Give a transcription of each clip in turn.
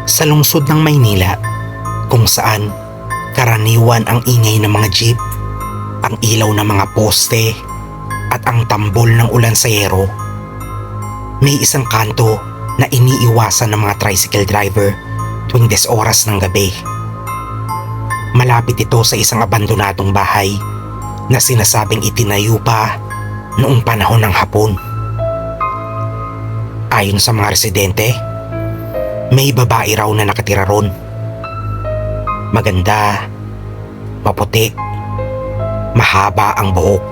Sa lungsod ng Maynila, kung saan karaniwan ang ingay ng mga jeep, ang ilaw ng mga poste at ang tambol ng ulansayero, may isang kanto na iniiwasan ng mga tricycle driver tuwing oras ng gabi. Malapit ito sa isang abandonadong bahay na sinasabing itinayo pa noong panahon ng Hapon. Ayon sa mga residente, may babae raw na nakatira ron. Maganda, maputi, mahaba ang buhok.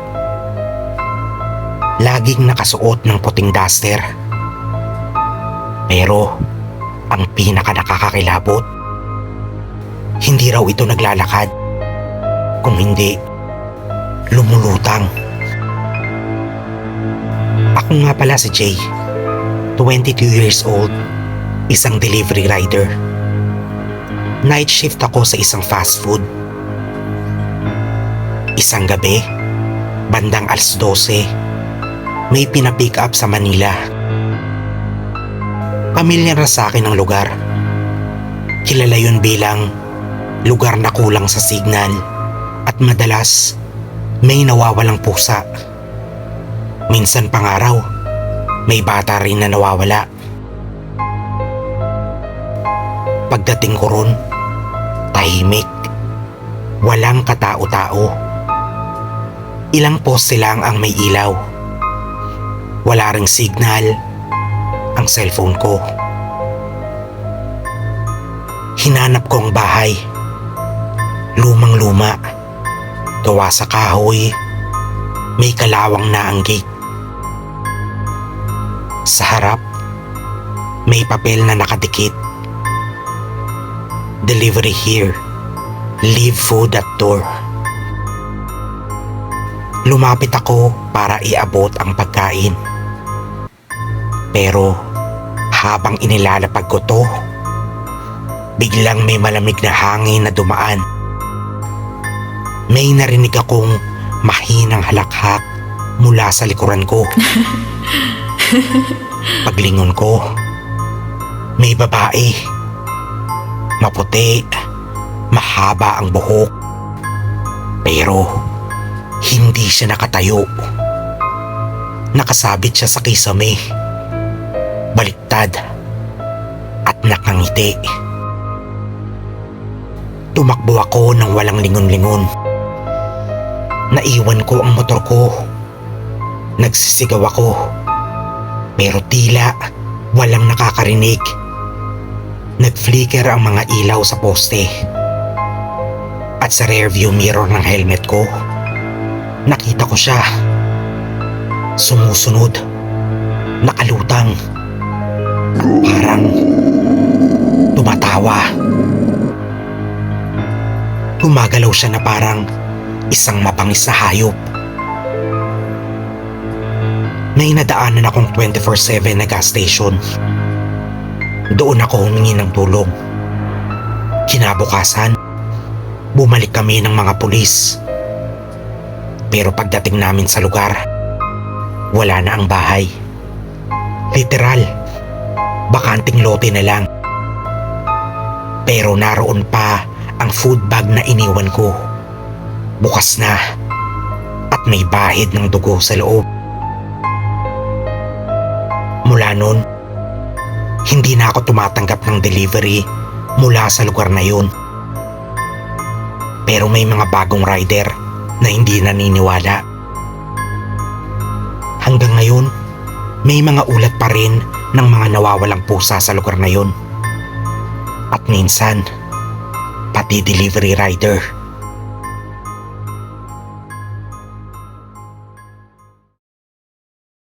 Laging nakasuot ng puting duster. Pero ang pinaka nakakakilabot, hindi raw ito naglalakad. Kung hindi, lumulutang. Ako nga pala si Jay, 22 years old, isang delivery rider. Night shift ako sa isang fast food. Isang gabi, bandang 12:00, may pinapick up sa Manila. Pamilyar na sa akin ang lugar. Kilala yun bilang lugar na kulang sa signal at madalas may nawawalang pusa. Minsan pang araw, may bata rin na nawawala. Pagdating ko ron, tahimik, walang katao-tao. Ilang poste lang ang may ilaw. Wala ring signal ang cellphone ko. Hinanap ko ang bahay. Lumang-luma, gawa sa kahoy, may kalawang na ang gate. Sa harap, may papel na nakadikit. Delivery here. Leave food at door. Lumapit ako para iabot ang pagkain. Pero habang inilalapag ko to, biglang may malamig na hangin na dumaan. May narinig akong mahinang halakhak mula sa likuran ko. Paglingon ko, may babae. Maputi, mahaba ang buhok. Pero hindi siya nakatayo. Nakasabit siya sa kisame. Baliktad at nakangiti. Tumakbo ako ng walang lingon-lingon. Naiwan ko ang motor ko. Nagsisigaw ako. Pero tila walang nakakarinig. Nag-flicker ang mga ilaw sa poste. At sa rearview mirror ng helmet ko, nakita ko siya. Sumusunod. Nakalutang. Parang tumatawa. Gumagalaw siya na parang isang mapangis na hayop. May nadaanan akong 24/7 na gas station. Doon ako humingi ng tulong. Kinabukasan, bumalik kami ng mga pulis. Pero pagdating namin sa lugar, wala na ang bahay. Literal, bakanting lote na lang. Pero naroon pa ang food bag na iniwan ko. Bukas na at may bahid ng dugo sa loob. Mula noon, hindi na ako tumatanggap ng delivery mula sa lugar na yun. Pero may mga bagong rider na hindi naniniwala. Hanggang ngayon, may mga ulat pa rin ng mga nawawalang pusa sa lugar na yun. At minsan, pati delivery rider.